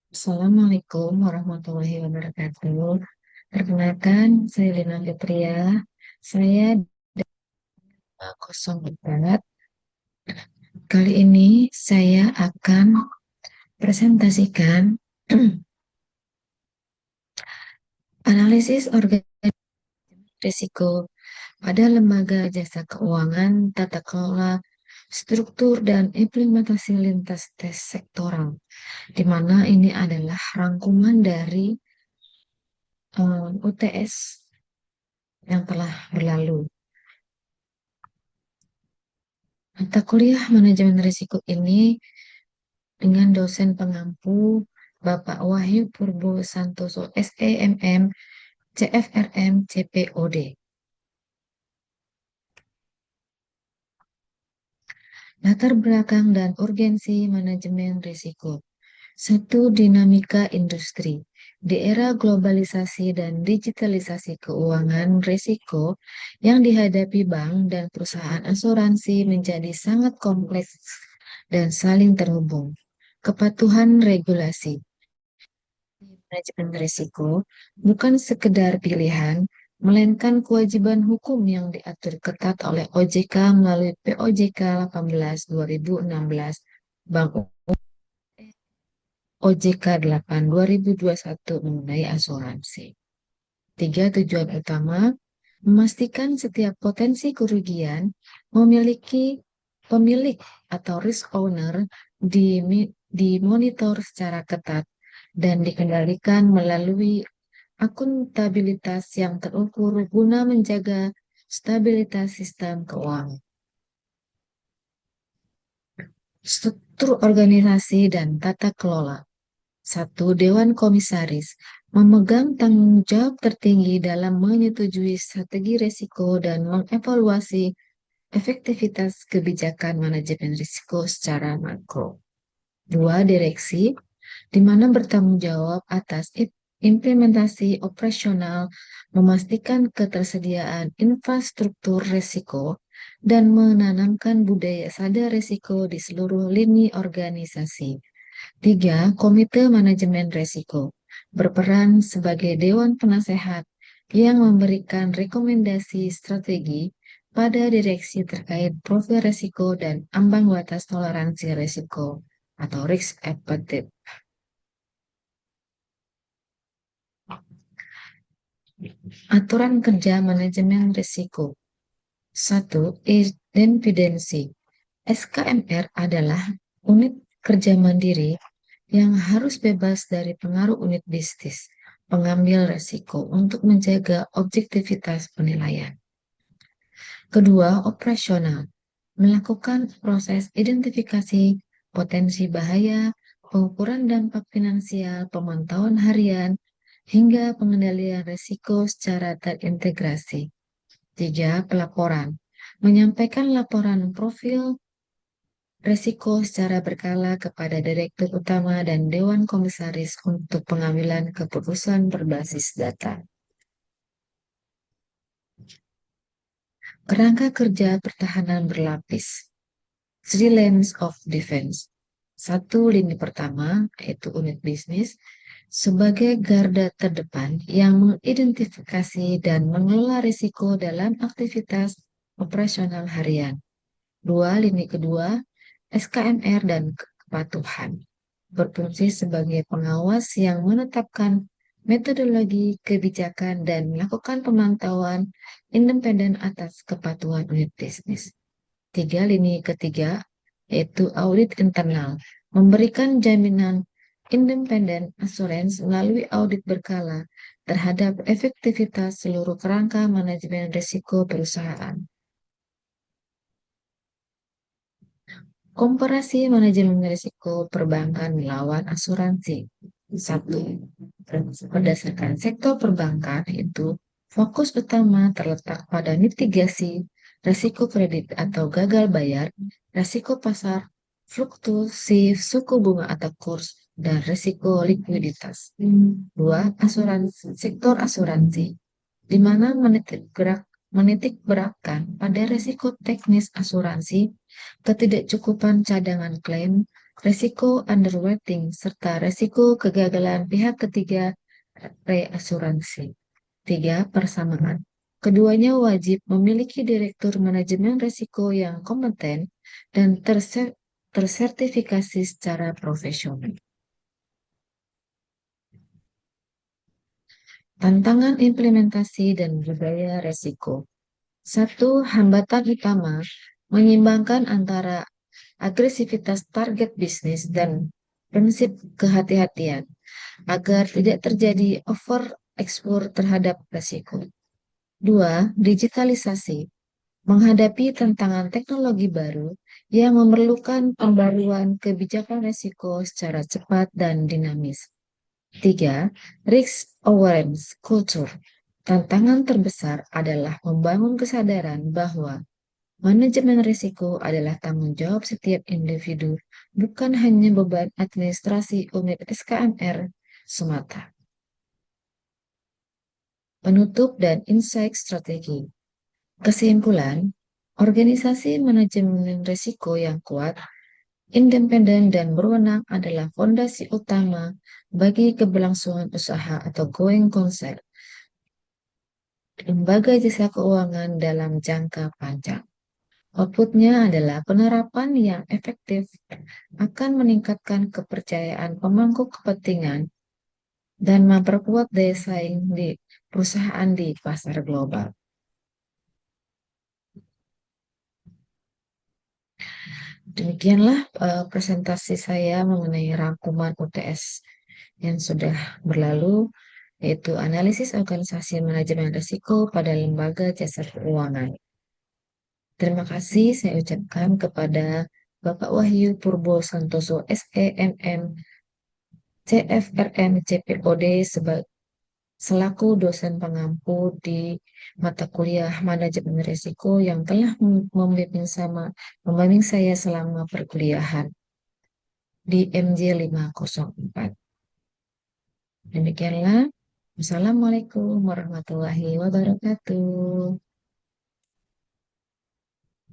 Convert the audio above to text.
Assalamualaikum warahmatullahi wabarakatuh. Perkenalkan, saya Lina Fitria. Saya 04. Kali ini saya akan presentasikan analisis organisasi risiko pada lembaga jasa keuangan, tata kelola, struktur, dan implementasi lintas tes sektoral, di mana ini adalah rangkuman dari UTS yang telah berlalu. Mata kuliah manajemen risiko ini dengan dosen pengampu Bapak Wahyu Purbo Santoso SEMM CFRM CPOD. Latar belakang dan urgensi manajemen risiko. Satu, dinamika industri. Di era globalisasi dan digitalisasi keuangan, risiko yang dihadapi bank dan perusahaan asuransi menjadi sangat kompleks dan saling terhubung. Kepatuhan regulasi. Manajemen risiko bukan sekedar pilihan, melainkan kewajiban hukum yang diatur ketat oleh OJK melalui POJK 18 2016, Bank OJK 8 2021 mengenai asuransi. Tiga, tujuan utama: memastikan setiap potensi kerugian memiliki pemilik atau risk owner dimonitor secara ketat dan dikendalikan melalui akuntabilitas yang terukur guna menjaga stabilitas sistem keuangan. Struktur organisasi dan tata kelola. Satu, Dewan Komisaris memegang tanggung jawab tertinggi dalam menyetujui strategi risiko dan mengevaluasi efektivitas kebijakan manajemen risiko secara makro. Dua, Direksi, di mana bertanggung jawab atas implementasi operasional, memastikan ketersediaan infrastruktur risiko, dan menanamkan budaya sadar risiko di seluruh lini organisasi. Tiga, Komite Manajemen Risiko berperan sebagai dewan penasehat yang memberikan rekomendasi strategi pada direksi terkait profil risiko dan ambang batas toleransi risiko atau risk appetite. Aturan kerja manajemen risiko. Satu, Independensi. SKMR adalah unit kerja mandiri yang harus bebas dari pengaruh unit bisnis, pengambil risiko untuk menjaga objektivitas penilaian. Kedua, operasional. Melakukan proses identifikasi potensi bahaya, pengukuran dampak finansial, pemantauan harian, hingga pengendalian risiko secara terintegrasi. Tiga, pelaporan. Menyampaikan laporan profil risiko secara berkala kepada Direktur Utama dan Dewan Komisaris untuk pengambilan keputusan berbasis data. Kerangka kerja pertahanan berlapis. Three lines of defense. Satu, lini pertama, yaitu unit bisnis, sebagai garda terdepan yang mengidentifikasi dan mengelola risiko dalam aktivitas operasional harian. Dua, lini kedua, SKMR dan kepatuhan, berfungsi sebagai pengawas yang menetapkan metodologi kebijakan dan melakukan pemantauan independen atas kepatuhan unit bisnis. Tiga, lini ketiga, yaitu audit internal, memberikan jaminan independen assurance melalui audit berkala terhadap efektivitas seluruh kerangka manajemen risiko perusahaan. Komparasi manajemen risiko perbankan melawan asuransi. Satu, berdasarkan sektor perbankan itu fokus utama terletak pada mitigasi risiko kredit atau gagal bayar, risiko pasar, fluktuasi suku bunga atau kurs, dan risiko likuiditas. Dua, asuransi, sektor asuransi, di mana menitik beratkan pada risiko teknis asuransi, ketidakcukupan cadangan klaim, resiko underweighting, serta resiko kegagalan pihak ketiga reasuransi. Tiga, persamaan. Keduanya wajib memiliki direktur manajemen risiko yang kompeten dan tersertifikasi secara profesional. Tantangan implementasi dan budaya resiko. Satu, hambatan utama menyeimbangkan antara agresivitas target bisnis dan prinsip kehati-hatian agar tidak terjadi over explore terhadap resiko. Dua, digitalisasi menghadapi tantangan teknologi baru yang memerlukan pembaruan kebijakan risiko secara cepat dan dinamis. Tiga, risk awareness culture. Tantangan terbesar adalah membangun kesadaran bahwa manajemen risiko adalah tanggung jawab setiap individu, bukan hanya beban administrasi unit SKMR semata. Penutup dan insight strategi. Kesimpulan, organisasi manajemen risiko yang kuat, independen, dan berwenang adalah fondasi utama bagi keberlangsungan usaha atau going concern lembaga jasa keuangan dalam jangka panjang. Outputnya adalah penerapan yang efektif akan meningkatkan kepercayaan pemangku kepentingan dan memperkuat daya saing di perusahaan di pasar global. Demikianlah presentasi saya mengenai rangkuman UTS yang sudah berlalu, yaitu analisis organisasi manajemen risiko pada lembaga jasa keuangan. Terima kasih saya ucapkan kepada Bapak Wahyu Purbo Santoso SEMM CFRM CPOD selaku dosen pengampu di mata kuliah manajemen risiko yang telah membimbing saya selama perkuliahan di MJ 504. Demikianlah. Wassalamualaikum warahmatullahi wabarakatuh.